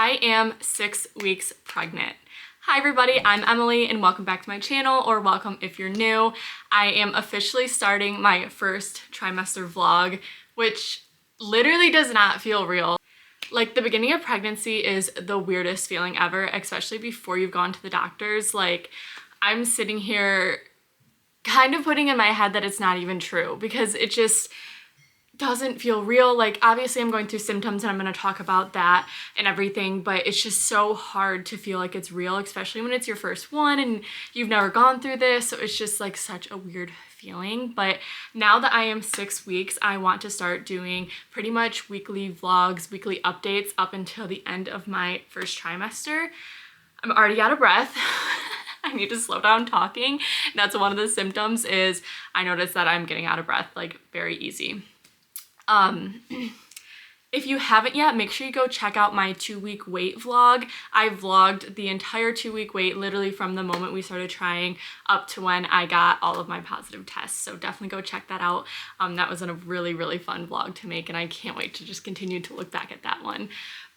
I am 6 weeks pregnant. Hi everybody, I'm Emily and welcome back to my channel, or welcome if you're new. I am officially starting my first trimester vlog, which literally does not feel real. Like, the beginning of pregnancy is the weirdest feeling ever, especially before you've gone to the doctors. Like, I'm sitting here kind of putting in my head that it's not even true because it just doesn't feel real. Like, obviously I'm going through symptoms and I'm going to talk about that and everything, but it's just so hard to feel like it's real, especially when it's your first one and you've never gone through this. So it's just like such a weird feeling. But now that I am 6 weeks, I want to start doing pretty much weekly vlogs, weekly updates up until the end of my first trimester. I'm already out of breath. I need to slow down talking. That's one of the symptoms, is I notice that I'm getting out of breath like very easy. If you haven't yet, make sure you go check out my 2-week wait vlog. I vlogged the entire 2-week wait, literally from the moment we started trying up to when I got all of my positive tests. So definitely go check that out. That was a really, really fun vlog to make, and I can't wait to just continue to look back at that one.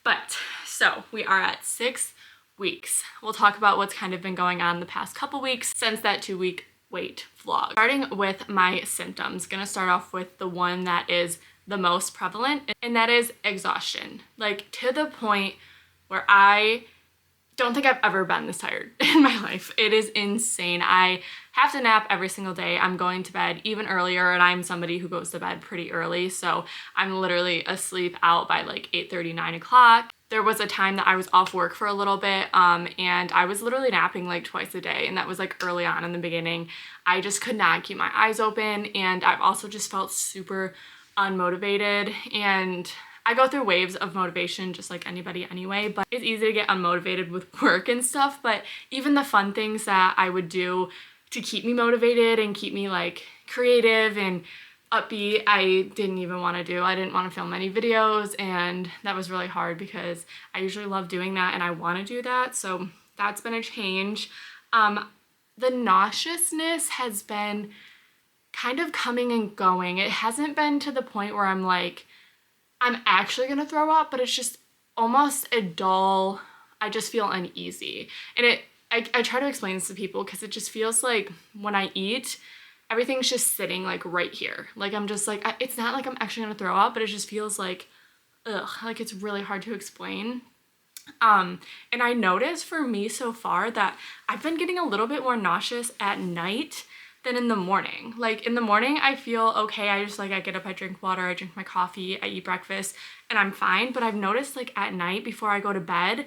But so we are at 6 weeks. We'll talk about what's kind of been going on the past couple weeks since that 2-week wait vlog. Starting with my symptoms, gonna start off with the one that is the most prevalent, and that is exhaustion. Like, to the point where I don't think I've ever been this tired in my life. It is insane. I have to nap every single day. I'm going to bed even earlier, and I'm somebody who goes to bed pretty early, so I'm literally asleep out by like 8:30, 9 o'clock. There was a time that I was off work for a little bit, and I was literally napping like twice a day, and that was like early on in the beginning. I just could not keep my eyes open, and I've also just felt super unmotivated, and I go through waves of motivation just like anybody anyway, but it's easy to get unmotivated with work and stuff. But even the fun things that I would do to keep me motivated and keep me like creative and upbeat, I didn't even want to do. I didn't want to film any videos, and that was really hard because I usually love doing that and I want to do that. So that's been a change. The nauseousness has been kind of coming and going. It hasn't been to the point where I'm like, I'm actually gonna throw up, but it's just almost a dull, I just feel uneasy. And I try to explain this to people because it just feels like when I eat, everything's just sitting like right here. Like, I'm just like, it's not like I'm actually gonna throw up, but it just feels like, ugh, like it's really hard to explain. And I noticed for me so far that I've been getting a little bit more nauseous at night than in the morning. Like, in the morning I feel okay. I just like, I get up, I drink water, I drink my coffee, I eat breakfast, and I'm fine. But I've noticed like at night before I go to bed,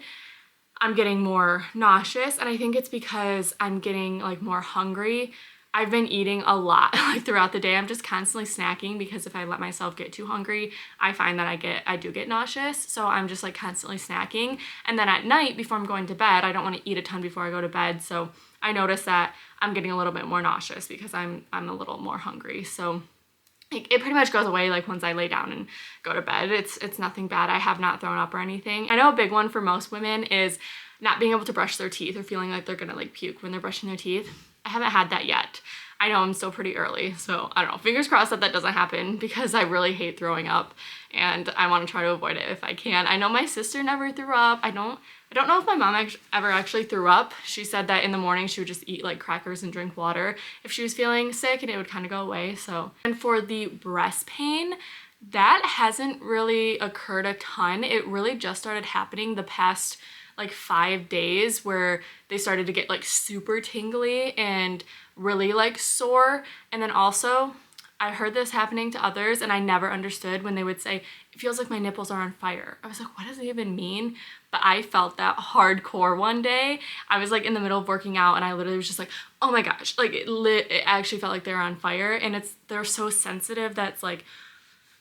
I'm getting more nauseous, and I think it's because I'm getting like more hungry. I've been eating a lot like throughout the day. I'm just constantly snacking because if I let myself get too hungry, I find that I do get nauseous. So I'm just like constantly snacking. And then at night before I'm going to bed, I don't want to eat a ton before I go to bed. So I notice that I'm getting a little bit more nauseous because I'm a little more hungry. So it pretty much goes away like once I lay down and go to bed. It's nothing bad. I have not thrown up or anything. I know a big one for most women is not being able to brush their teeth or feeling like they're gonna like puke when they're brushing their teeth. I haven't had that yet. I know I'm still pretty early, so I don't know. Fingers crossed that that doesn't happen because I really hate throwing up and I want to try to avoid it if I can. I know my sister never threw up. I don't know if my mom ever actually threw up. She said that in the morning she would just eat like crackers and drink water if she was feeling sick, and it would kind of go away. So, and for the breast pain, that hasn't really occurred a ton. It really just started happening the past like 5 days, where they started to get like super tingly and really like sore. And then also I heard this happening to others, and I never understood when they would say, it feels like my nipples are on fire. I was like, what does it even mean? But I felt that hardcore one day. I was like in the middle of working out, and I literally was just like, oh my gosh, like it actually felt like they were on fire. And they're so sensitive that's like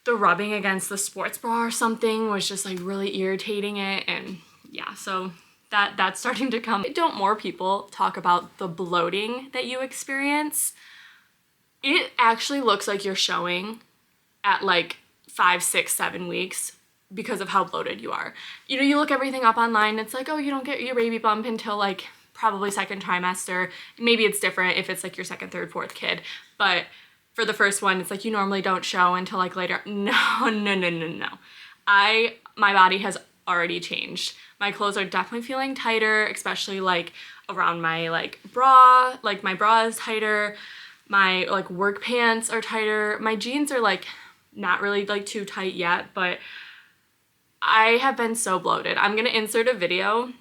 the rubbing against the sports bra or something was just like really irritating it. And yeah, so that's starting to come. Don't more people talk about the bloating that you experience? It actually looks like you're showing at like 5, 6, 7 weeks because of how bloated you are. You know, you look everything up online, it's like, oh, you don't get your baby bump until like probably second trimester. Maybe it's different if it's like your second, third, fourth kid, but for the first one, it's like you normally don't show until like later. No. My body has already changed. My clothes are definitely feeling tighter, especially like around my like bra, like my bra is tighter, my like work pants are tighter, my jeans are like not really like too tight yet, but I have been so bloated. I'm gonna insert a video.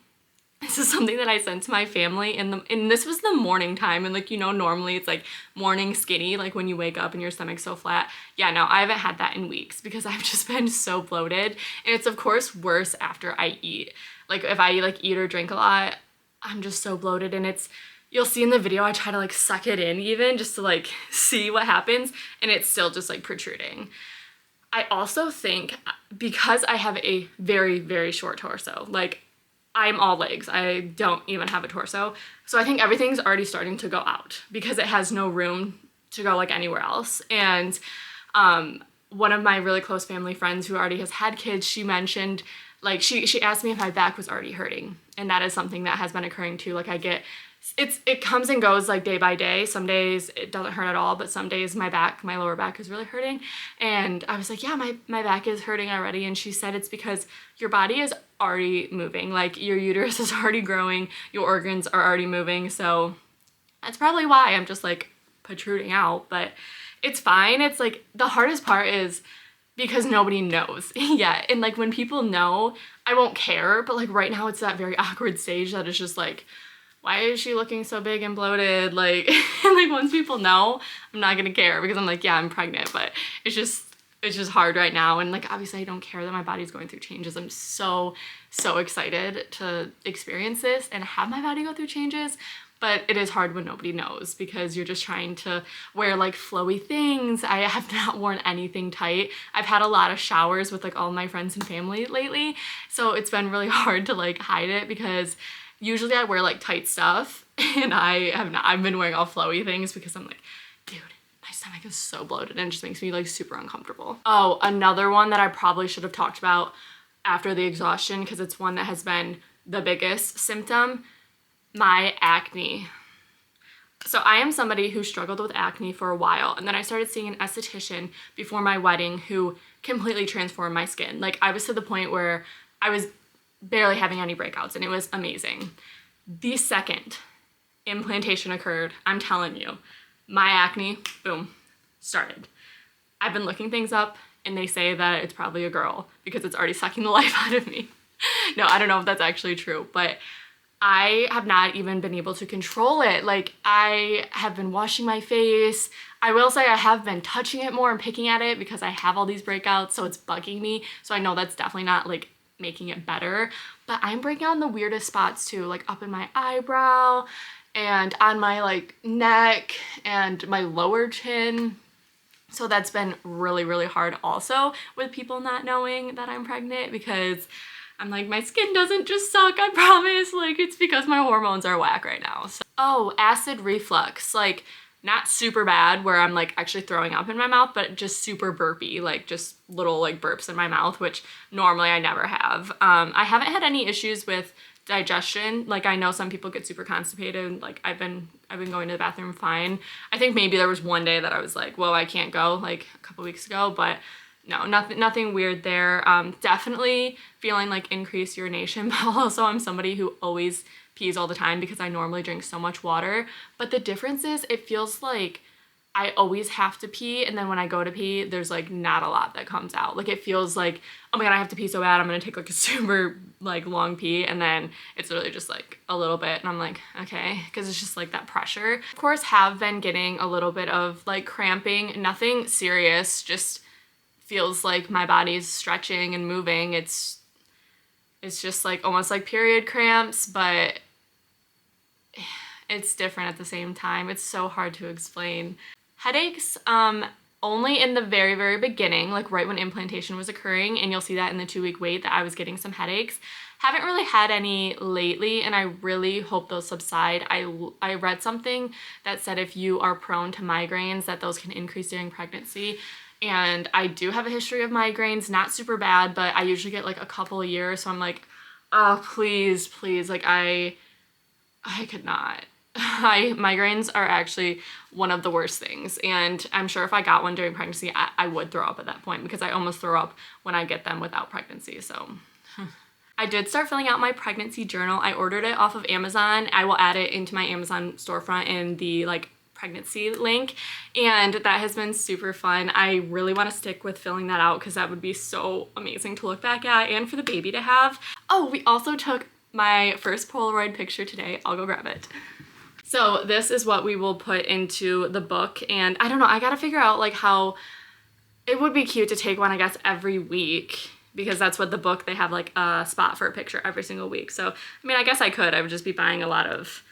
This is something that I sent to my family and this was the morning time, and like, you know, normally it's like morning skinny, like when you wake up and your stomach's so flat. Yeah, no, I haven't had that in weeks because I've just been so bloated, and it's of course worse after I eat. Like if I like eat or drink a lot, I'm just so bloated, and you'll see in the video I try to like suck it in even just to like see what happens, and it's still just like protruding. I also think because I have a very, very short torso, like I'm all legs, I don't even have a torso, so I think everything's already starting to go out because it has no room to go like anywhere else. And one of my really close family friends who already has had kids, she mentioned, like she asked me if my back was already hurting, and that is something that has been occurring too. Like I get, it comes and goes like day by day. Some days it doesn't hurt at all, but some days my lower back is really hurting. And I was like, yeah, my back is hurting already. And she said it's because your body is already moving. Like your uterus is already growing, your organs are already moving. So that's probably why I'm just like protruding out, but it's fine. It's like the hardest part is because nobody knows yet. And like when people know, I won't care, but like right now it's that very awkward stage that it's just like, why is she looking so big and bloated? Like, and like once people know, I'm not gonna care because I'm like, yeah, I'm pregnant, but it's just hard right now. And like, obviously I don't care that my body's going through changes. I'm so excited to experience this and have my body go through changes. But it is hard when nobody knows because you're just trying to wear like flowy things. I have not worn anything tight. I've had a lot of showers with like all my friends and family lately. So it's been really hard to like hide it because usually I wear like tight stuff, and I've been wearing all flowy things because I'm like, dude, my stomach is so bloated and it just makes me like super uncomfortable. Oh, another one that I probably should have talked about after the exhaustion because it's one that has been the biggest symptom, my acne. So I am somebody who struggled with acne for a while, and then I started seeing an esthetician before my wedding who completely transformed my skin. Like I was to the point where I was barely having any breakouts, and it was amazing. The second implantation occurred, I'm telling you, my acne, boom, started. I've been looking things up, and they say that it's probably a girl because it's already sucking the life out of me. No, I don't know if that's actually true, but I have not even been able to control it. Like I have been washing my face. I will say I have been touching it more and picking at it because I have all these breakouts, so it's bugging me. So I know that's definitely not like making it better, but I'm breaking out in the weirdest spots too, like up in my eyebrow and on my like neck and my lower chin. So that's been really, really hard also with people not knowing that I'm pregnant because I'm like, my skin doesn't just suck, I promise. Like it's because my hormones are whack right now. So, oh, acid reflux, like not super bad where I'm like actually throwing up in my mouth, but just super burpy, like just little like burps in my mouth, which normally I never have. I haven't had any issues with digestion. Like I know some people get super constipated. Like I've been going to the bathroom fine. I think maybe there was one day that I was like, whoa, I can't go, like a couple weeks ago, but no, nothing weird there. Definitely feeling like increased urination, but also I'm somebody who always pees all the time because I normally drink so much water. But the difference is it feels like I always have to pee, and then when I go to pee, there's like not a lot that comes out. Like it feels like, oh my god, I have to pee so bad, I'm gonna take like a super like long pee, and then it's literally just like a little bit, and I'm like, okay, because it's just like that pressure. Of course, have been getting a little bit of like cramping, nothing serious, just feels like my body's stretching and moving. It's just like almost like period cramps, but it's different at the same time. It's so hard to explain. Headaches, only in the very, very beginning, like right when implantation was occurring, and you'll see that in the 2-week wait that I was getting some headaches. Haven't really had any lately, and I really hope those subside. I read something that said if you are prone to migraines, that those can increase during pregnancy. And I do have a history of migraines, not super bad, but I usually get like a couple a year, so I'm like, oh, please, like I could not. Migraines are actually one of the worst things, and I'm sure if I got one during pregnancy, I would throw up at that point because I almost throw up when I get them without pregnancy, so I did start filling out my pregnancy journal. I ordered it off of Amazon. I will add it into my Amazon storefront in the like pregnancy link, and that has been super fun. I really want to stick with filling that out because that would be so amazing to look back at and for the baby to have. Oh, we also took my first Polaroid picture today. I'll go grab it. So this is what we will put into the book, and I don't know, I gotta figure out like how it would be cute to take one, I guess, every week, because that's what the book, they have like a spot for a picture every single week. So, I mean, I guess I could. I would just be buying a lot of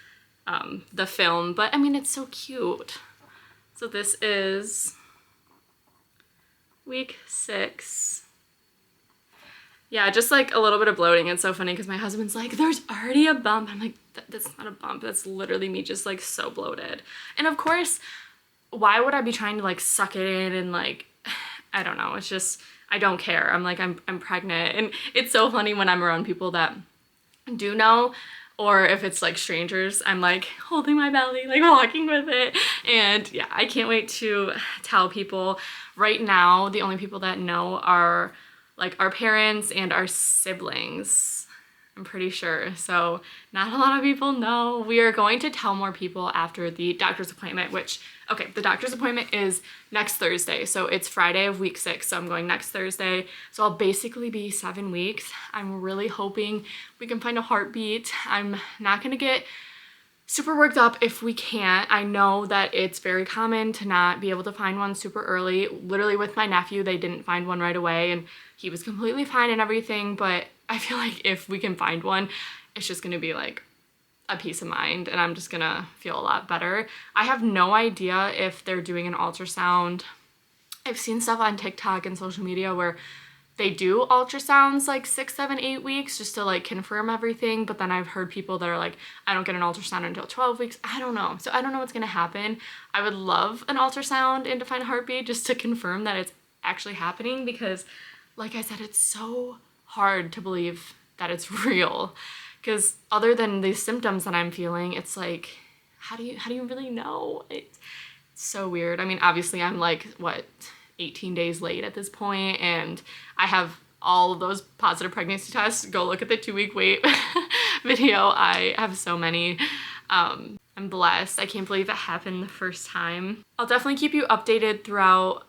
the film, but I mean, it's so cute. So this is week 6. Yeah, just like a little bit of bloating. It's so funny because my husband's like, there's already a bump. I'm like, that's not a bump. That's literally me just like so bloated. And of course, why would I be trying to like suck it in and like, I don't know. It's just, I don't care. I'm like, I'm pregnant. And it's so funny when I'm around people that do know, or if it's like strangers, I'm like holding my belly, like walking with it. And yeah, I can't wait to tell people. Right now, the only people that know are like our parents and our siblings, I'm pretty sure. So not a lot of people know. We are going to tell more people after the doctor's appointment, which, okay, the doctor's appointment is next Thursday. So it's Friday of week 6. So I'm going next Thursday. So I'll basically be 7 weeks. I'm really hoping we can find a heartbeat. I'm not gonna get super worked up if we can't. I know that it's very common to not be able to find one super early. Literally with my nephew, they didn't find one right away and he was completely fine and everything, but I feel like if we can find one, it's just gonna be like a peace of mind and I'm just gonna feel a lot better. I have no idea if they're doing an ultrasound. I've seen stuff on TikTok and social media where they do ultrasounds like 6, 7, 8 weeks just to like confirm everything. But then I've heard people that are like, I don't get an ultrasound until 12 weeks. I don't know. So I don't know what's gonna happen. I would love an ultrasound and to find a heartbeat just to confirm that it's actually happening, because like I said, it's so hard to believe that it's real. Because other than these symptoms that I'm feeling, it's like, how do you really know? It's so weird. I mean, obviously I'm like, what, 18 days late at this point, and I have all of those positive pregnancy tests. Go look at the 2-week wait video. I have so many. I'm blessed. I can't believe it happened the first time. I'll definitely keep you updated throughout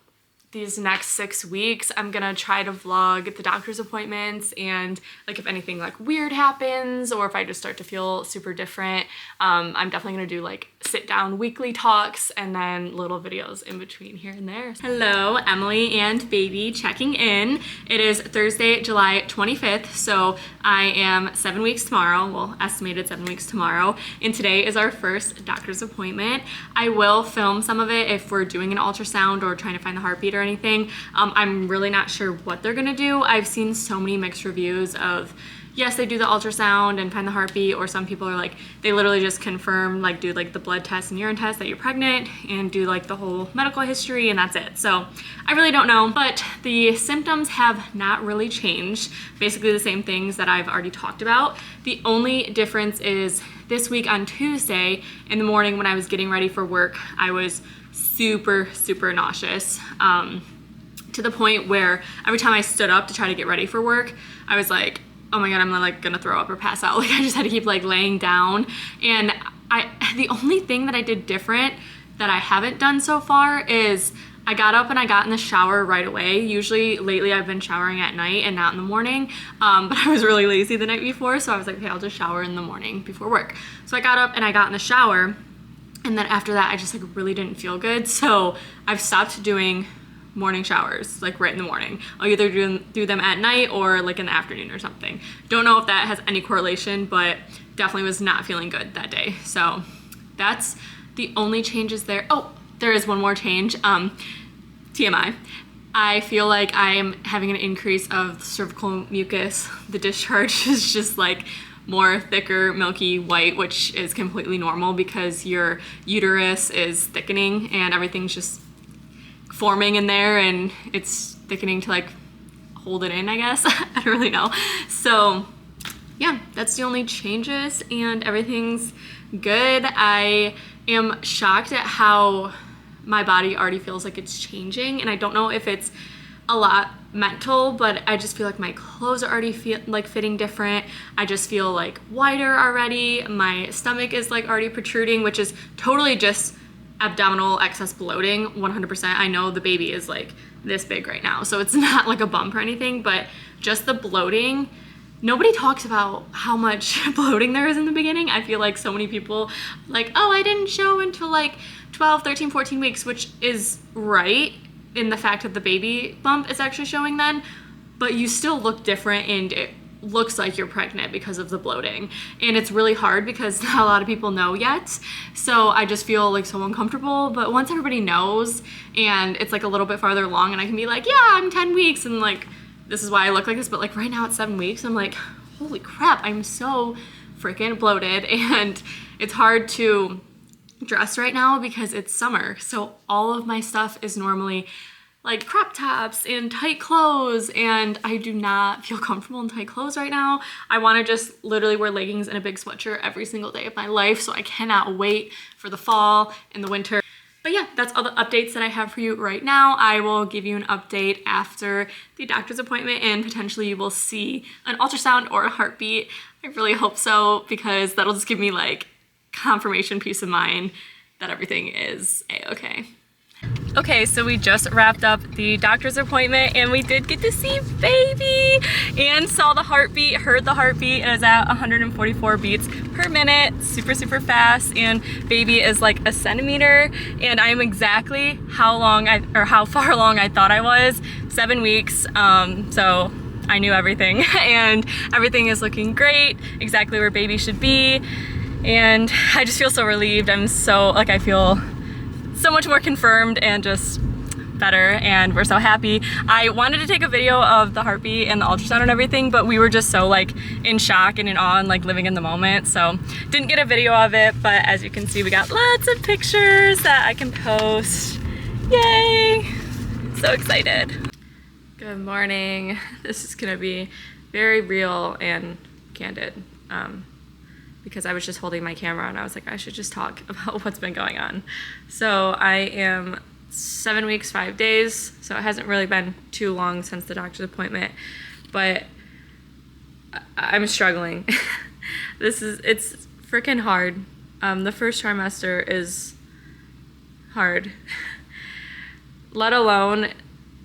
these next 6 weeks. I'm gonna try to vlog the doctor's appointments and like if anything like weird happens or if I just start to feel super different. I'm definitely gonna do like sit down weekly talks and then little videos in between here and there. Hello, Emily and baby checking in. It is Thursday, July 25th, so I am 7 weeks tomorrow, well, estimated 7 weeks tomorrow, and today is our first doctor's appointment. I will film some of it if we're doing an ultrasound or trying to find the heartbeat or anything. I'm really not sure what they're gonna do. I've seen so many mixed reviews of, yes, they do the ultrasound and find the heartbeat, or some people are like, they literally just confirm, like do like the blood test and urine test that you're pregnant and do like the whole medical history and that's it. So I really don't know, but the symptoms have not really changed. Basically the same things that I've already talked about. The only difference is this week on Tuesday in the morning when I was getting ready for work, I was super nauseous, to the point where every time I stood up to try to get ready for work, I was like, oh my God, I'm like gonna throw up or pass out. Like I just had to keep like laying down. And the only thing that I did different that I haven't done so far is I got up and I got in the shower right away. Usually lately I've been showering at night and not in the morning, but I was really lazy the night before. So I was like, okay, I'll just shower in the morning before work. So I got up and I got in the shower, and then after that I just like really didn't feel good. So I've stopped doing morning showers, like right in the morning. I'll either do them at night or like in the afternoon or something. Don't know if that has any correlation, but definitely was not feeling good that day. So that's the only changes there. Oh, there is one more change. TMI. I feel like I am having an increase of cervical mucus. The discharge is just like more thicker, milky white, which is completely normal because your uterus is thickening and everything's just forming in there and it's thickening to like hold it in, I guess. I don't really know. So yeah, that's the only changes and everything's good. I am shocked at how my body already feels like it's changing, and I don't know if it's a lot mental, but I just feel like my clothes are already fitting different. I just feel like wider already. My stomach is like already protruding, which is totally just abdominal excess bloating, 100%. I know the baby is like this big right now, so it's not like a bump or anything, but just the bloating. Nobody talks about how much bloating there is in the beginning. I feel like so many people like, oh, I didn't show until like 12, 13, 14 weeks, which is right in the fact that the baby bump is actually showing then, but you still look different and it looks like you're pregnant because of the bloating. And it's really hard because not a lot of people know yet. So I just feel like so uncomfortable. But once everybody knows and it's like a little bit farther along and I can be like, yeah, I'm 10 weeks and like, this is why I look like this. But like right now it's 7 weeks. I'm like, holy crap, I'm so freaking bloated. And it's hard to dress right now because it's summer. So all of my stuff is normally like crop tops and tight clothes, and I do not feel comfortable in tight clothes right now. I want to just literally wear leggings and a big sweatshirt every single day of my life, so I cannot wait for the fall and the winter. But yeah, that's all the updates that I have for you right now. I will give you an update after the doctor's appointment, and potentially you will see an ultrasound or a heartbeat. I really hope so, because that'll just give me like confirmation, peace of mind that everything is a-okay. Okay, so we just wrapped up the doctor's appointment and we did get to see baby and saw the heartbeat, heard the heartbeat. It is at 144 beats per minute, super, super fast, and baby is like a centimeter, and I'm exactly how far along I thought I was, 7 weeks, so I knew everything and everything is looking great, exactly where baby should be, and I just feel so relieved. I feel so much more confirmed and just better, and we're so happy. I wanted to take a video of the heartbeat and the ultrasound and everything, but we were just so like in shock and in awe and like living in the moment, so didn't get a video of it. But as you can see, we got lots of pictures that I can post. Yay! So excited. Good morning. This is gonna be very real and candid, because I was just holding my camera and I was like, I should just talk about what's been going on. So I am 7 weeks, 5 days, so it hasn't really been too long since the doctor's appointment, but I'm struggling. It's freaking hard. The first trimester is hard, let alone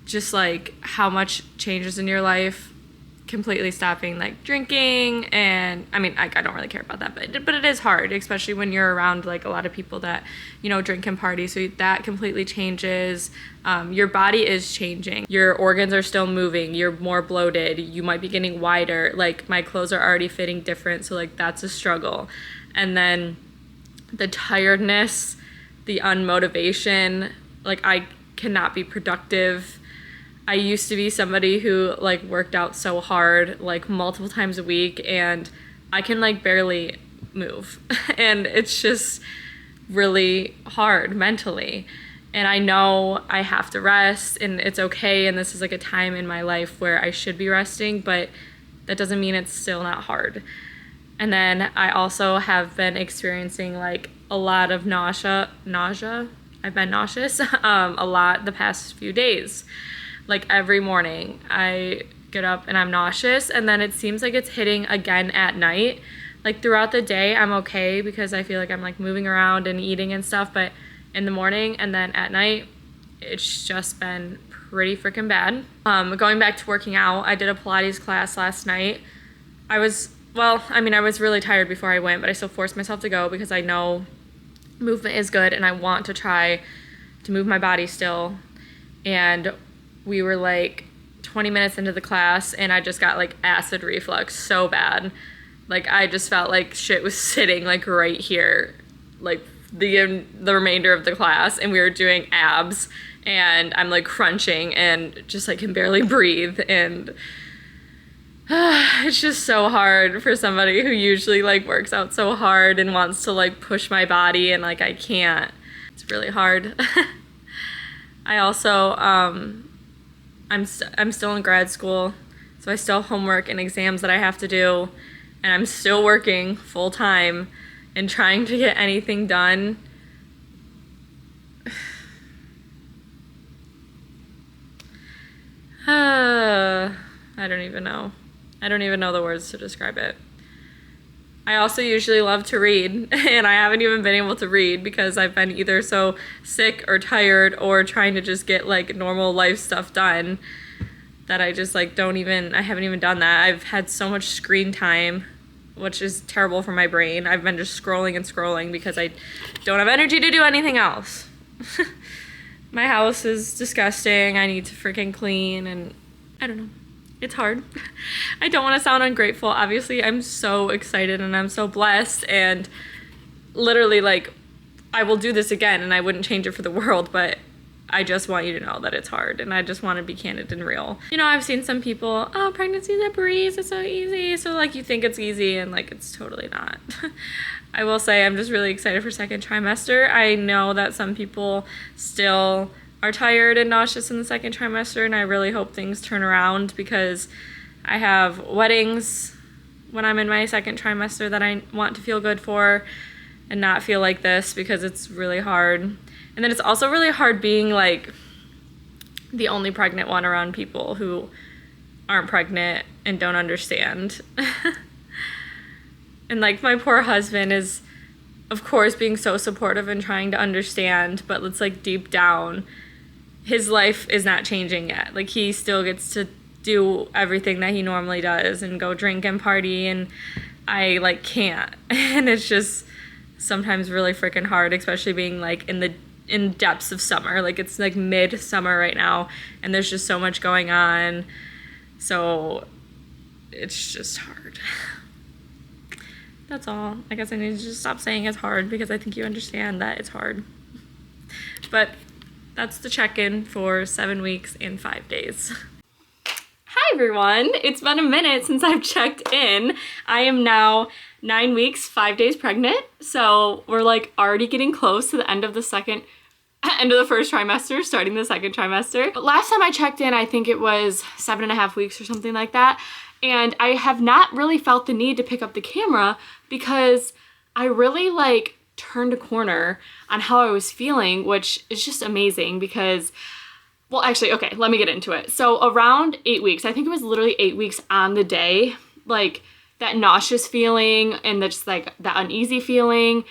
just like how much changes in your life, completely stopping like drinking, and I mean I don't really care about that, but it is hard, especially when you're around like a lot of people that, you know, drink and party, so that completely changes. Your body is changing, your organs are still moving, you're more bloated, you might be getting wider, like my clothes are already fitting different, so like that's a struggle. And then the tiredness, the unmotivation, like I cannot be productive. I used to be somebody who like worked out so hard, like multiple times a week, and I can like barely move. And it's just really hard mentally. And I know I have to rest and it's okay. And this is like a time in my life where I should be resting, but that doesn't mean it's still not hard. And then I also have been experiencing like a lot of nausea. I've been nauseous a lot the past few days. Like every morning I get up and I'm nauseous, and then it seems like it's hitting again at night. Like throughout the day I'm okay because I feel like I'm like moving around and eating and stuff, but in the morning and then at night it's just been pretty freaking bad. Going back to working out, I did a Pilates class last night. I was really tired before I went, but I still forced myself to go because I know movement is good and I want to try to move my body still. And we were like 20 minutes into the class and I just got like acid reflux so bad. Like I just felt like shit was sitting like right here, like the remainder of the class, and we were doing abs and I'm like crunching and just like can barely breathe, and it's just so hard for somebody who usually like works out so hard and wants to like push my body, and like I can't. It's really hard. I also I'm still in grad school, so I still have homework and exams that I have to do, and I'm still working full time and trying to get anything done. I don't even know. I don't even know the words to describe it. I also usually love to read, and I haven't even been able to read because I've been either so sick or tired or trying to just get like normal life stuff done that I just like I haven't even done that. I've had so much screen time, which is terrible for my brain. I've been just scrolling and scrolling because I don't have energy to do anything else. My house is disgusting. I need to freaking clean, and I don't know. It's hard. I don't want to sound ungrateful. Obviously, I'm so excited and I'm so blessed, and literally, like, I will do this again and I wouldn't change it for the world, but I just want you to know that it's hard, and I just want to be candid and real. You know, I've seen some people, oh, pregnancy's a breeze, it's so easy. So, like, you think it's easy, and, like, it's totally not. I will say I'm just really excited for second trimester. I know that some people still are tired and nauseous in the second trimester, and I really hope things turn around because I have weddings when I'm in my second trimester that I want to feel good for and not feel like this because it's really hard. And then it's also really hard being like the only pregnant one around people who aren't pregnant and don't understand. And like my poor husband is, of course, being so supportive and trying to understand, but it's like deep down, his life is not changing yet. Like, he still gets to do everything that he normally does and go drink and party, and I like can't. And it's just sometimes really freaking hard, especially being like in depths of summer. Like, it's like mid-summer right now and there's just so much going on. So it's just hard. That's all. I guess I need to just stop saying it's hard because I think you understand that it's hard. But that's the check-in for 7 weeks and 5 days. Hi everyone, it's been a minute since I've checked in. I am now 9 weeks, 5 days pregnant. So we're like already getting close to the end of the first trimester, starting the second trimester. But last time I checked in, I think it was 7.5 weeks or something like that. And I have not really felt the need to pick up the camera because I really like turned a corner on how I was feeling, which is just amazing because, well, actually, okay, let me get into it. So around 8 weeks, I think it was literally 8 weeks on the day, like that nauseous feeling and just like that uneasy feeling,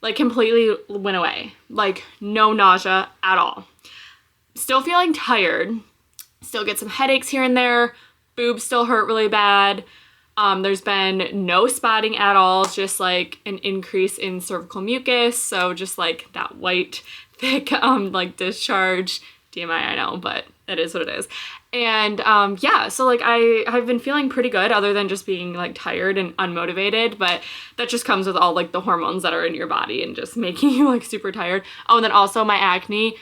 like completely went away. Like no nausea at all. Still feeling tired, still get some headaches here and there, boobs still hurt really bad. There's been no spotting at all, just like an increase in cervical mucus. So just like that white, thick, like discharge. TMI, I know, but it is what it is. And yeah, so like I've been feeling pretty good other than just being like tired and unmotivated, but that just comes with all like the hormones that are in your body and just making you like super tired. Oh, and then also my acne,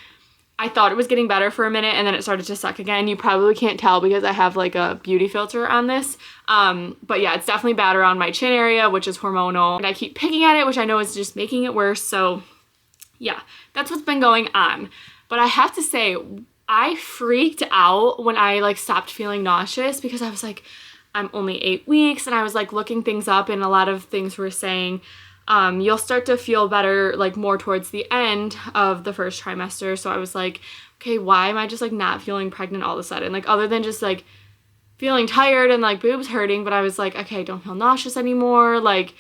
I thought it was getting better for a minute and then it started to suck again. You probably can't tell because I have like a beauty filter on this. But yeah, it's definitely bad around my chin area, which is hormonal. And I keep picking at it, which I know is just making it worse. So yeah, that's what's been going on. But I have to say, I freaked out when I like stopped feeling nauseous because I was like, I'm only 8 weeks. And I was like looking things up and a lot of things were saying, you'll start to feel better like more towards the end of the first trimester. So I was like, okay, why am I just like not feeling pregnant all of a sudden? Like other than just like feeling tired and like boobs hurting, but I was like, okay, I don't feel nauseous anymore. Like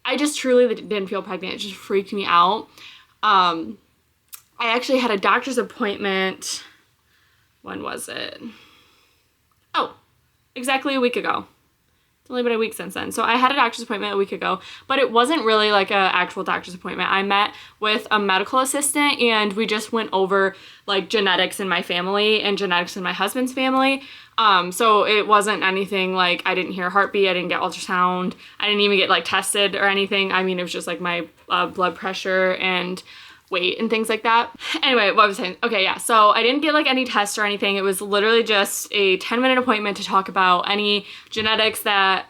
I just truly didn't feel pregnant. It just freaked me out. I actually had a doctor's appointment. When was it? Oh, exactly a week ago. It's only been a week since then. So I had a doctor's appointment a week ago, but it wasn't really like an actual doctor's appointment. I met with a medical assistant and we just went over like genetics in my family and genetics in my husband's family. So it wasn't anything like I didn't hear a heartbeat, I didn't get ultrasound, I didn't even get like tested or anything. I mean, it was just like my blood pressure and weight and things like that. Anyway, what was I saying? Okay, yeah, so I didn't get like any tests or anything. It was literally just a 10-minute appointment to talk about any genetics that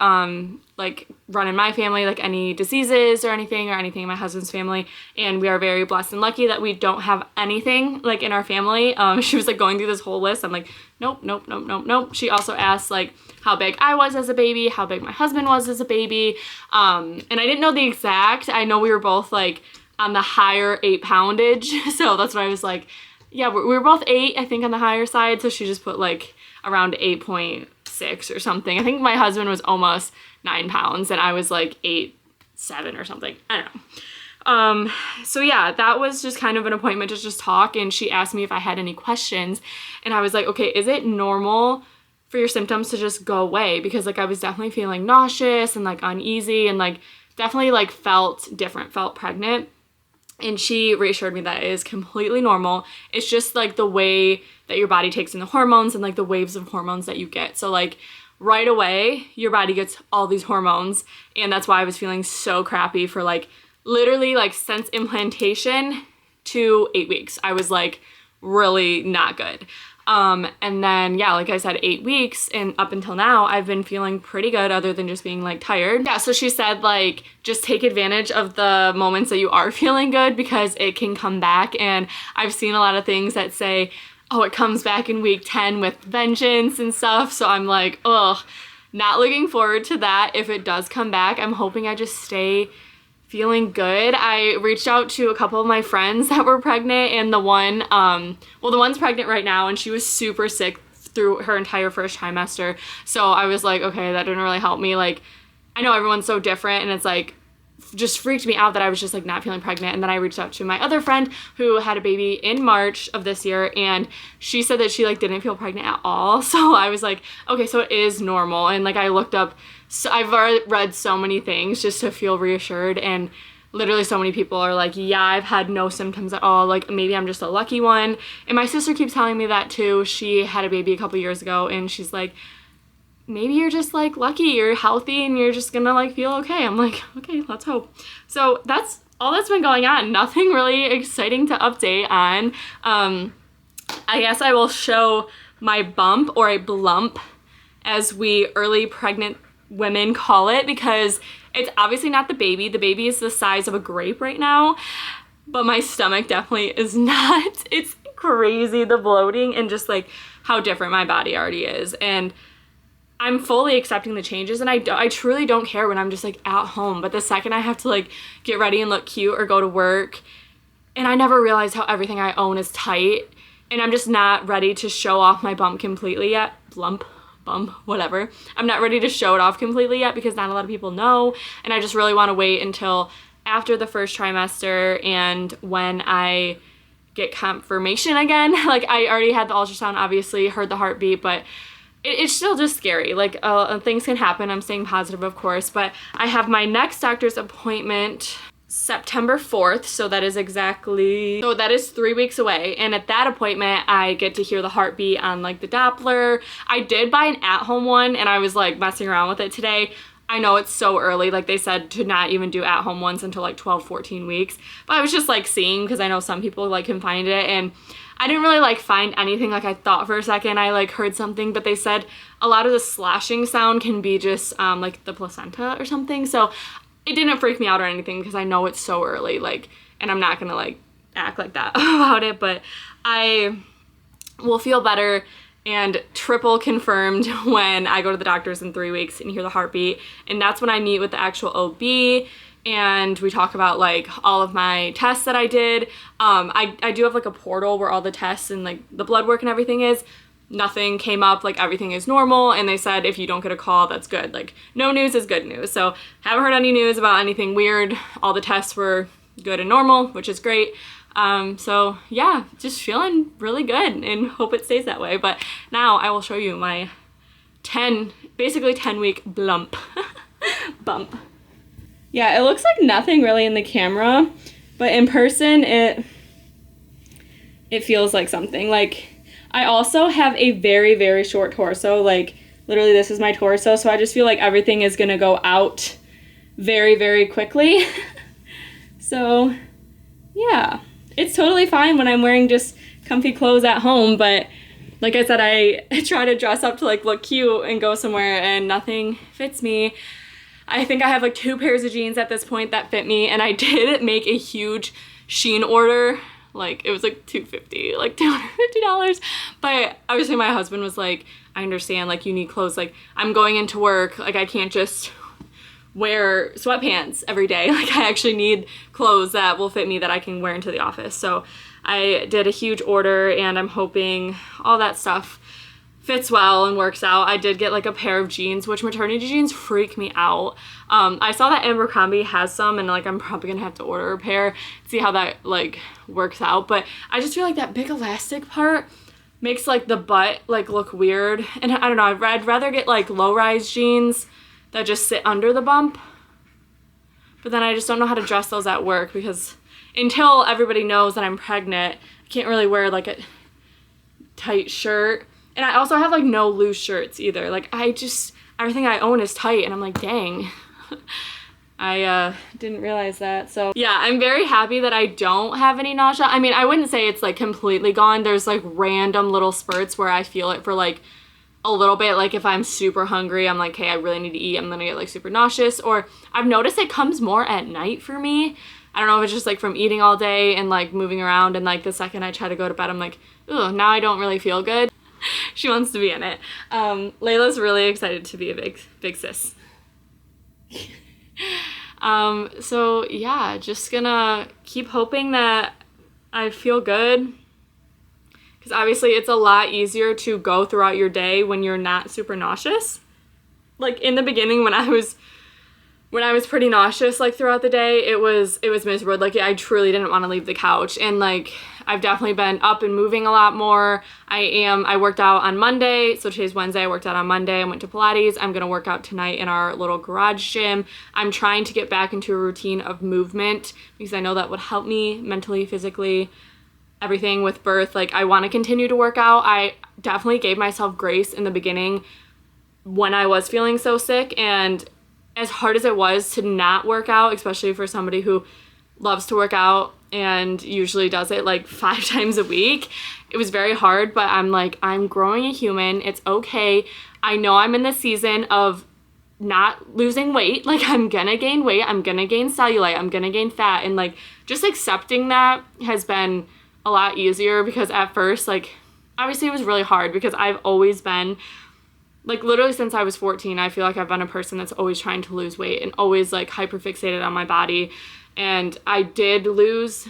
like run in my family, like any diseases or anything in my husband's family. And we are very blessed and lucky that we don't have anything like in our family. She was like going through this whole list. I'm like, nope, nope, nope, nope, nope. She also asked like how big I was as a baby, how big my husband was as a baby. And I didn't know the exact. I know we were both like on the higher 8 poundage. So that's why I was like, yeah, we were both 8, I think, on the higher side. So she just put like around 8.6 or something. I think my husband was almost 9 pounds and I was like 8.7 or something. I don't know. So yeah, that was just kind of an appointment to just talk, and she asked me if I had any questions, and I was like, okay, is it normal for your symptoms to just go away? Because like I was definitely feeling nauseous and like uneasy and like definitely like felt different, felt pregnant. And she reassured me that it is completely normal. It's just like the way that your body takes in the hormones and like the waves of hormones that you get. So like right away, your body gets all these hormones, and that's why I was feeling so crappy for like literally like since implantation to 8 weeks. I was like really not good. And then, yeah, like I said, 8 weeks and up until now, I've been feeling pretty good other than just being like tired. Yeah, so she said like, just take advantage of the moments that you are feeling good because it can come back. And I've seen a lot of things that say, oh, it comes back in week 10 with vengeance and stuff. So I'm like, ugh, not looking forward to that. If it does come back, I'm hoping I just stay feeling good. I reached out to a couple of my friends that were pregnant, and the one's pregnant right now, and she was super sick through her entire first trimester. So I was like, okay, that didn't really help me. Like, I know everyone's so different, and it's like, just freaked me out that I was just like not feeling pregnant. And then I reached out to my other friend who had a baby in March of this year, and she said that she like didn't feel pregnant at all. So I was like, okay, so it is normal. And like I looked up, so I've already read so many things just to feel reassured, and literally so many people are like, yeah, I've had no symptoms at all, like maybe I'm just a lucky one. And my sister keeps telling me that too. She had a baby a couple years ago, and she's like, maybe you're just like lucky, you're healthy, and you're just gonna like feel okay. I'm like, okay, let's hope. So that's all that's been going on. Nothing really exciting to update on. I guess I will show my bump, or a blump as we early pregnant women call it, because it's obviously not the baby. The baby is the size of a grape right now, but my stomach definitely is not. It's crazy, the bloating and just like how different my body already is. And I'm fully accepting the changes, and I truly don't care when I'm just like at home. But the second I have to like get ready and look cute or go to work, and I never realized how everything I own is tight, and I'm just not ready to show off my bump completely yet. Bump, whatever. I'm not ready to show it off completely yet because not a lot of people know, and I just really want to wait until after the first trimester and when I get confirmation again. Like I already had the ultrasound, obviously, heard the heartbeat, but it's still just scary. Like things can happen. I'm staying positive, of course, but I have my next doctor's appointment September 4th, so that is 3 weeks away. And at that appointment, I get to hear the heartbeat on like the Doppler. I did buy an at-home one, and I was like messing around with it today. I know it's so early, like they said to not even do at-home ones until like 12-14 weeks, but I was just like seeing, because I know some people like can find it, and I didn't really like find anything. Like I thought for a second I like heard something, but they said a lot of the slashing sound can be just like the placenta or something. So it didn't freak me out or anything because I know it's so early, like, and I'm not gonna like act like that about it, but I will feel better and triple confirmed when I go to the doctor's in 3 weeks and hear the heartbeat. And that's when I meet with the actual OB, and we talk about like all of my tests that I did. I do have like a portal where all the tests and like the blood work and everything is. Nothing came up, like everything is normal, and they said if you don't get a call, that's good. Like no news is good news. So haven't heard any news about anything weird. All the tests were good and normal, which is great. So yeah, just feeling really good and hope it stays that way. But now I will show you my 10-week bump. Yeah, it looks like nothing really in the camera, but in person it feels like something. Like I also have a very, very short torso. Like literally this is my torso, so I just feel like everything is gonna go out very, very quickly. So yeah, it's totally fine when I'm wearing just comfy clothes at home, but like I said, I try to dress up to like look cute and go somewhere, and nothing fits me. I think I have like 2 pairs of jeans at this point that fit me, and I did make a huge Shein order. Like it was like $250, like $250. But obviously my husband was like, I understand, like you need clothes. Like I'm going into work, like I can't just wear sweatpants every day. Like I actually need clothes that will fit me that I can wear into the office. So I did a huge order, and I'm hoping all that stuff fits well and works out. I did get like a pair of jeans, which maternity jeans freak me out. I saw that Abercrombie has some, and like I'm probably gonna have to order a pair, see how that like works out. But I just feel like that big elastic part makes like the butt like look weird. And I don't know, I'd rather get like low-rise jeans that just sit under the bump. But then I just don't know how to dress those at work, because until everybody knows that I'm pregnant, I can't really wear like a tight shirt. And I also have like no loose shirts either. Like everything I own is tight, and I'm like, dang. I didn't realize that. So yeah, I'm very happy that I don't have any nausea. I mean, I wouldn't say it's like completely gone. There's like random little spurts where I feel it for like a little bit. Like if I'm super hungry, I'm like, okay, I really need to eat. I'm gonna get like super nauseous. Or I've noticed it comes more at night for me. I don't know if it's just like from eating all day and like moving around, and like the second I try to go to bed, I'm like, ooh, now I don't really feel good. She wants to be in it. Layla's really excited to be a big sis. So yeah, just gonna keep hoping that I feel good, because obviously it's a lot easier to go throughout your day when you're not super nauseous. Like in the beginning, when I was pretty nauseous, like throughout the day, it was miserable. Like I truly didn't want to leave the couch. And like I've definitely been up and moving a lot more. I worked out on Monday, so today's Wednesday. I worked out on Monday. I went to Pilates. I'm gonna work out tonight in our little garage gym. I'm trying to get back into a routine of movement, because I know that would help me mentally, physically, everything with birth. Like I want to continue to work out. I definitely gave myself grace in the beginning when I was feeling so sick, and as hard as it was to not work out, especially for somebody who loves to work out and usually does it like 5 times a week, it was very hard. But I'm like, I'm growing a human. It's okay. I know I'm in the season of not losing weight. Like I'm gonna gain weight. I'm gonna gain cellulite. I'm gonna gain fat. And like just accepting that has been a lot easier, because at first, like obviously it was really hard, because I've always been like literally since I was 14, I feel like I've been a person that's always trying to lose weight and always like hyperfixated on my body. And I did lose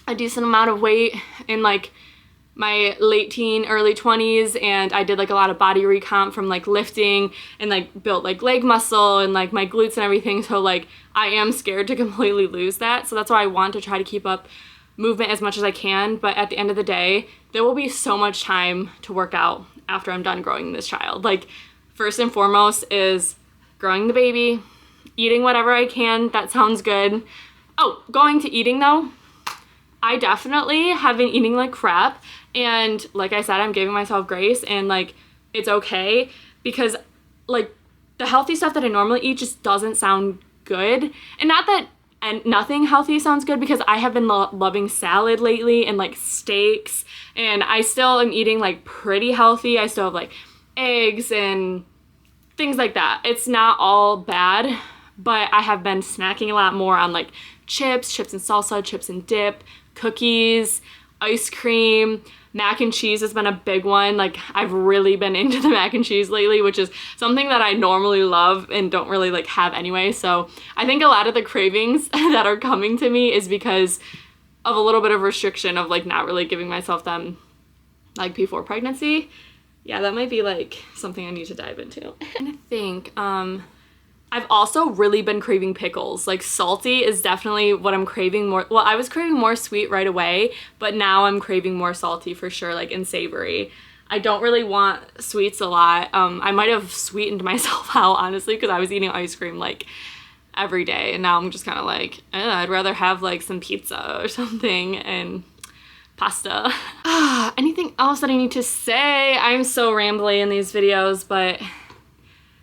a decent amount of weight in like my late teen, early 20s, and I did like a lot of body recomp from like lifting, and like built like leg muscle and like my glutes and everything. So like I am scared to completely lose that. So that's why I want to try to keep up movement as much as I can. But at the end of the day, there will be so much time to work out after I'm done growing this child. Like first and foremost is growing the baby, eating whatever I can. That sounds good. Oh, going to eating though, I definitely have been eating like crap. And like I said, I'm giving myself grace, and like it's okay, because like the healthy stuff that I normally eat just doesn't sound good. And not that and nothing healthy sounds good, because I have been loving salad lately and like steaks, and I still am eating like pretty healthy. I still have like eggs and things like that. It's not all bad, but I have been snacking a lot more on like chips and salsa, chips and dip, cookies, ice cream. Mac and cheese has been a big one. Like I've really been into the mac and cheese lately, which is something that I normally love and don't really like have anyway. So I think a lot of the cravings that are coming to me is because of a little bit of restriction of like not really giving myself them like before pregnancy. Yeah, that might be like something I need to dive into. And I think I've also really been craving pickles. Like salty is definitely what I'm craving more. Well, I was craving more sweet right away, but now I'm craving more salty for sure, like and savory. I don't really want sweets a lot. I might have sweetened myself out, honestly, because I was eating ice cream like every day, and now I'm just kind of like, I'd rather have like some pizza or something and pasta. Anything else that I need to say? I'm so rambly in these videos, but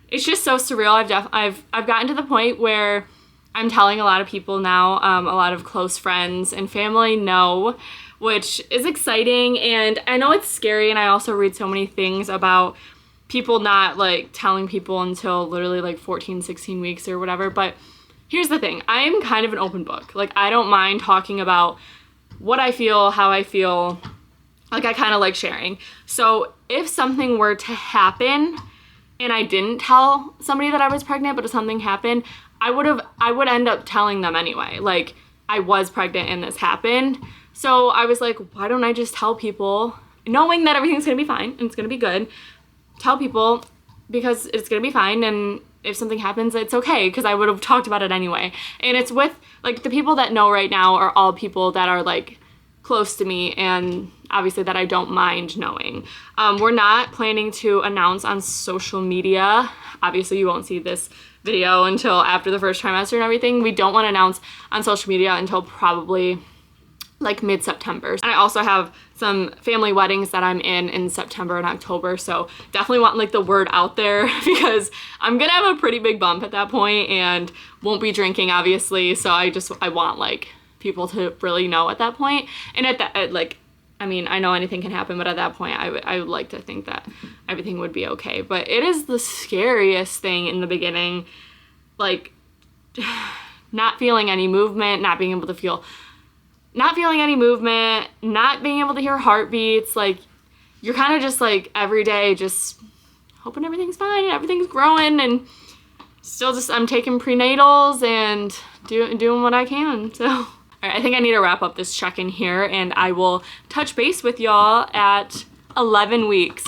it's just so surreal. I've gotten to the point where I'm telling a lot of people now, a lot of close friends and family know, which is exciting. And I know it's scary, and I also read so many things about people not like telling people until literally like 14, 16 weeks or whatever. But here's the thing. I am kind of an open book. Like I don't mind talking about what I feel, how I feel. Like I kind of like sharing. So if something were to happen and I didn't tell somebody that I was pregnant, but if something happened, I would end up telling them anyway. Like I was pregnant and this happened. So I was like, why don't I just tell people, knowing that everything's gonna be fine and it's gonna be good, tell people because it's gonna be fine, and if something happens, it's okay, because I would have talked about it anyway. And it's with, like, the people that know right now are all people that are, like, close to me, and obviously that I don't mind knowing. We're not planning to announce on social media. Obviously you won't see this video until after the first trimester and everything. We don't want to announce on social media until probably like mid-September. And I also have some family weddings that I'm in September and October, so definitely want like the word out there because I'm gonna have a pretty big bump at that point and won't be drinking obviously, so I want like people to really know at that point. And at that, like, I mean, I know anything can happen, but at that point I would like to think that everything would be okay. But it is the scariest thing in the beginning, like not feeling any movement, not being able to feel not feeling any movement, not being able to hear heartbeats. Like, you're kind of just like every day just hoping everything's fine and everything's growing, and still just I'm taking prenatals and doing what I can. So, all right, I think I need to wrap up this check-in here, and I will touch base with y'all at 11 weeks.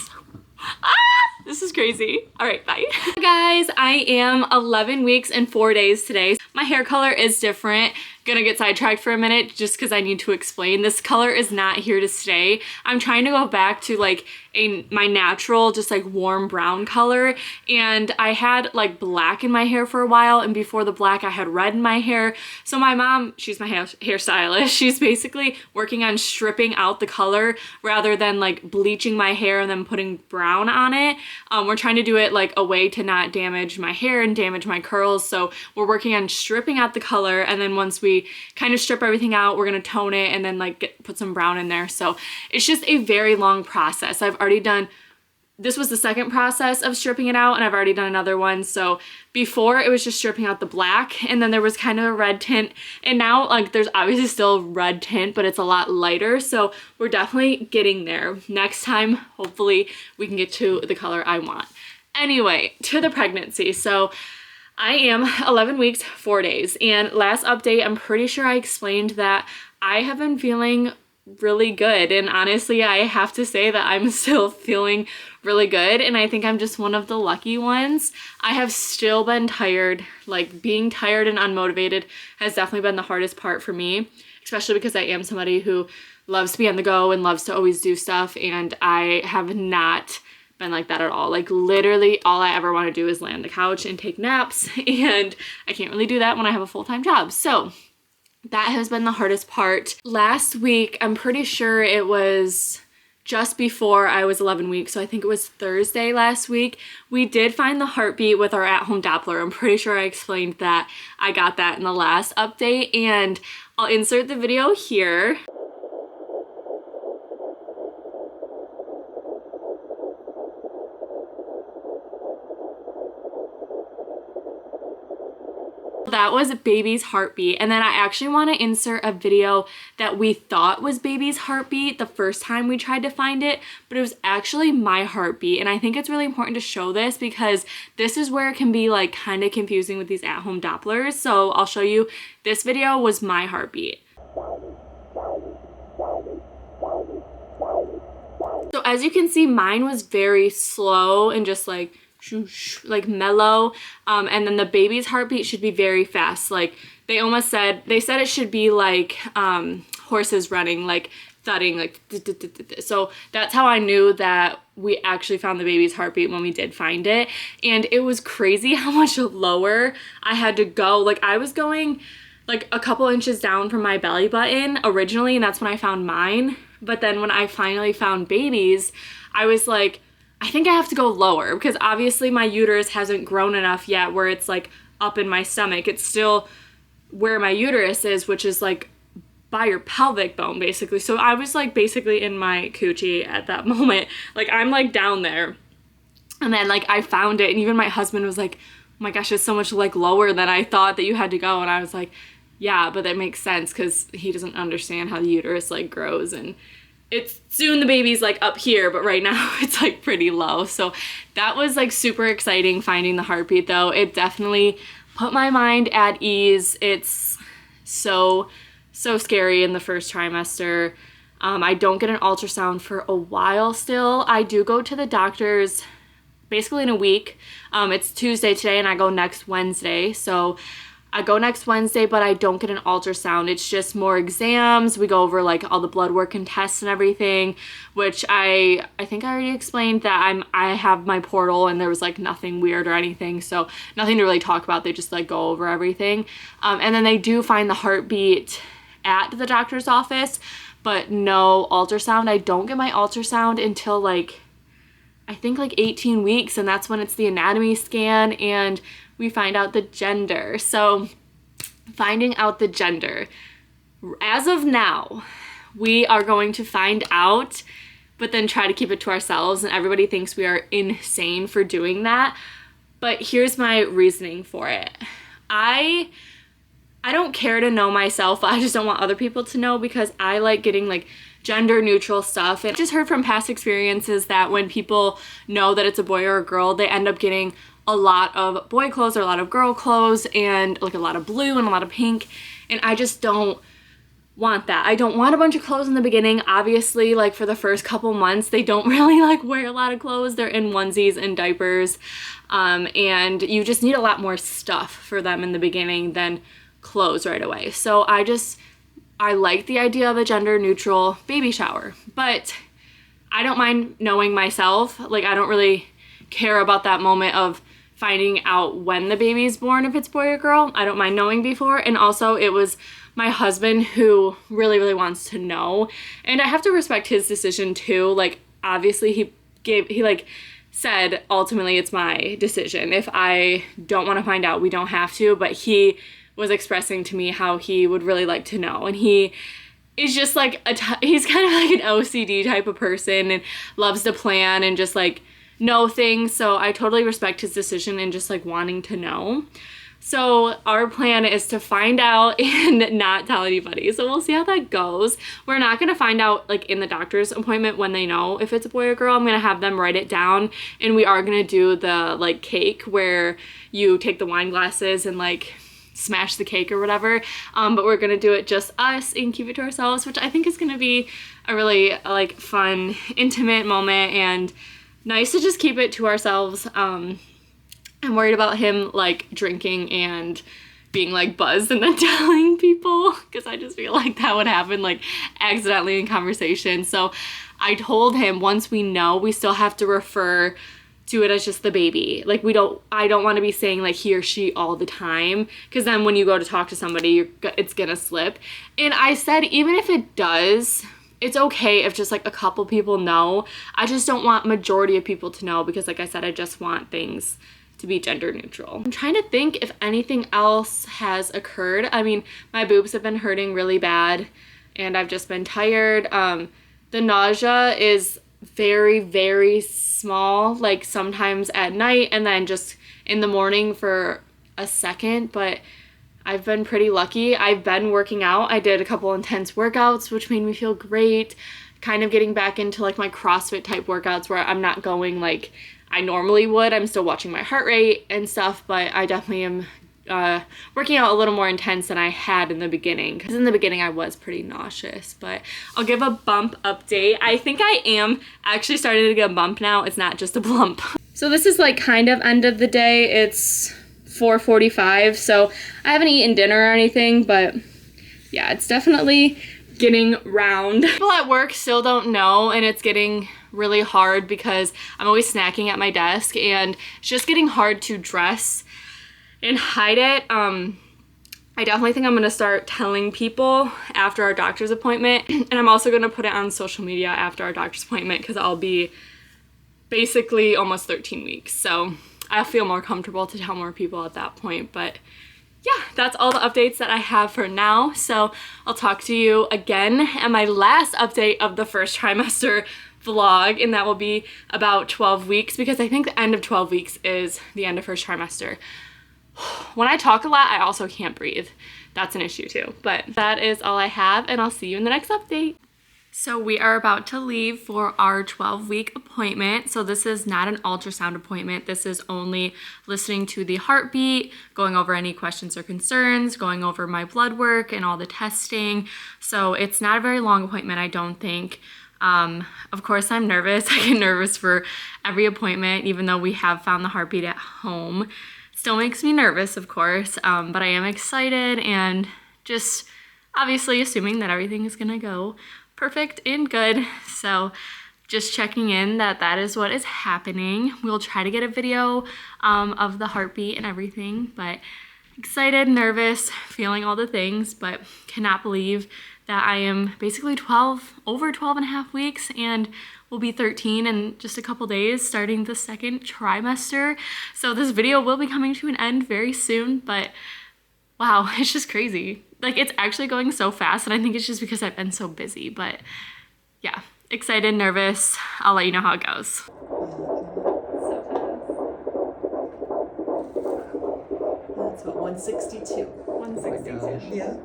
This is crazy. All right, bye. Guys, I am 11 weeks and 4 days today. My hair color is different. Gonna get sidetracked for a minute just because I need to explain. This color is not here to stay. I'm trying to go back to like my natural, just like warm brown color. And I had like black in my hair for a while, and before the black I had red in my hair. So my mom, she's my hairstylist, she's basically working on stripping out the color rather than like bleaching my hair and then putting brown on it. We're trying to do it like a way to not damage my hair and damage my curls. So we're working on stripping out the color, and then once we kind of strip everything out, we're gonna tone it and then like put some brown in there. So it's just a very long process. I've already done, this was the second process of stripping it out, and I've already done another one. So before it was just stripping out the black, and then there was kind of a red tint, and now like there's obviously still red tint, but it's a lot lighter. So we're definitely getting there. Next time, hopefully we can get to the color I want. Anyway, to the pregnancy. So I am 11 weeks, 4 days, and last update, I'm pretty sure I explained that I have been feeling really good, and honestly, I have to say that I'm still feeling really good, and I think I'm just one of the lucky ones. I have still been tired. Like, being tired and unmotivated has definitely been the hardest part for me, especially because I am somebody who loves to be on the go and loves to always do stuff, and I have not been like that at all. Like, literally all I ever want to do is lay on the couch and take naps, and I can't really do that when I have a full-time job. So that has been the hardest part. Last week, I'm pretty sure it was just before I was 11 weeks, so I think it was Thursday last week, we did find the heartbeat with our at-home Doppler. I'm pretty sure I explained that. I got that in the last update, and I'll insert the video here. That was baby's heartbeat, and then I actually want to insert a video that we thought was baby's heartbeat the first time we tried to find it, but it was actually my heartbeat. And I think it's really important to show this because this is where it can be like kind of confusing with these at-home Dopplers. So I'll show you, this video was my heartbeat. So as you can see, mine was very slow and just like mellow, and then the baby's heartbeat should be very fast. Like they said it should be like horses running, like thudding, like so that's how I knew that we actually found the baby's heartbeat when we did find it. And it was crazy how much lower I had to go. Like I was going like a couple inches down from my belly button originally, and that's when I found mine. But then when I finally found baby's, I was like, I think I have to go lower because obviously my uterus hasn't grown enough yet where it's like up in my stomach. It's still where my uterus is, which is like by your pelvic bone basically. So I was like basically in my coochie at that moment. Like I'm like down there. And then like I found it, and even my husband was like, oh my gosh, it's so much like lower than I thought that you had to go. And I was like, yeah, but that makes sense because he doesn't understand how the uterus like grows, and it's soon the baby's like up here, but right now it's like pretty low. So that was like super exciting finding the heartbeat though. It definitely put my mind at ease. It's so scary in the first trimester. I don't get an ultrasound for a while still. I do go to the doctors basically in a week. It's Tuesday today and I go next Wednesday. So I go next Wednesday, but I don't get an ultrasound. It's just more exams. We go over like all the blood work and tests and everything, which I think I already explained that I have my portal and there was like nothing weird or anything. So nothing to really talk about. They just like go over everything. And then they do find the heartbeat at the doctor's office, but no ultrasound. I don't get my ultrasound until like, I think like 18 weeks, and that's when it's the anatomy scan and we find out the gender. So finding out the gender, as of now, we are going to find out, but then try to keep it to ourselves, and everybody thinks we are insane for doing that. But here's my reasoning for it. I don't care to know myself, I just don't want other people to know, because I like getting like gender neutral stuff. And I just heard from past experiences that when people know that it's a boy or a girl, they end up getting a lot of boy clothes or a lot of girl clothes and like a lot of blue and a lot of pink. And I just don't want that. I don't want a bunch of clothes in the beginning. Obviously, like for the first couple months, they don't really like wear a lot of clothes. They're in onesies and diapers. And you just need a lot more stuff for them in the beginning than clothes right away. So I like the idea of a gender neutral baby shower, but I don't mind knowing myself. Like I don't really care about that moment of finding out when the baby is born, if it's boy or girl. I don't mind knowing before. And also it was my husband who really, really wants to know. And I have to respect his decision too. Like obviously he like said, ultimately it's my decision. If I don't want to find out, we don't have to, but he was expressing to me how he would really like to know. And he is just like, he's kind of like an OCD type of person and loves to plan and just like know things. So I totally respect his decision and just like wanting to know. So our plan is to find out and not tell anybody. So we'll see how that goes. We're not going to find out like in the doctor's appointment when they know if it's a boy or girl. I'm going to have them write it down, and we are going to do the like cake where you take the wine glasses and like smash the cake or whatever. But we're going to do it just us and keep it to ourselves, which I think is going to be a really like fun, intimate moment and nice to just keep it to ourselves. I'm worried about him like drinking and being like buzzed and then telling people, because I just feel like that would happen like accidentally in conversation. So I told him once we know, we still have to refer to it as just the baby. Like I don't want to be saying like he or she all the time, because then when you go to talk to somebody, it's gonna slip. And I said, even if it does, it's okay if just like a couple people know. I just don't want majority of people to know, because like I said, I just want things to be gender neutral. I'm trying to think if anything else has occurred. I mean, my boobs have been hurting really bad and I've just been tired. The nausea is very, very small, like sometimes at night and then just in the morning for a second, but I've been pretty lucky. I've been working out. I did a couple intense workouts, which made me feel great. Kind of getting back into like my CrossFit type workouts where I'm not going like I normally would. I'm still watching my heart rate and stuff, but I definitely am working out a little more intense than I had in the beginning. Because in the beginning I was pretty nauseous, but I'll give a bump update. I think I am actually starting to get a bump now. It's not just a plump. So this is like kind of end of the day. It's 4:45, so I haven't eaten dinner or anything, but yeah, it's definitely getting round. People at work still don't know, and it's getting really hard because I'm always snacking at my desk and it's just getting hard to dress and hide it. I definitely think I'm gonna start telling people after our doctor's appointment, and I'm also gonna put it on social media after our doctor's appointment because I'll be basically almost 13 weeks. So I feel more comfortable to tell more people at that point. But yeah, that's all the updates that I have for now. So I'll talk to you again at my last update of the first trimester vlog, and that will be about 12 weeks because I think the end of 12 weeks is the end of first trimester. When I talk a lot, I also can't breathe. That's an issue too. But that is all I have, and I'll see you in the next update. So we are about to leave for our 12-week appointment. So this is not an ultrasound appointment. This is only listening to the heartbeat, going over any questions or concerns, going over my blood work and all the testing. So it's not a very long appointment, I don't think. Of course, I'm nervous. I get nervous for every appointment, even though we have found the heartbeat at home. Still makes me nervous, of course, but I am excited and just obviously assuming that everything is gonna go perfect and good. So just checking in that that is what is happening. We'll try to get a video of the heartbeat and everything, but excited, nervous, feeling all the things, but cannot believe that I am basically over 12 and a half weeks and will be 13 in just a couple days, starting the second trimester. So this video will be coming to an end very soon, but wow, it's just crazy. Like, it's actually going so fast, and I think it's just because I've been so busy, but yeah, excited, nervous. I'll let you know how it goes. That's what, 162. 162. Yeah.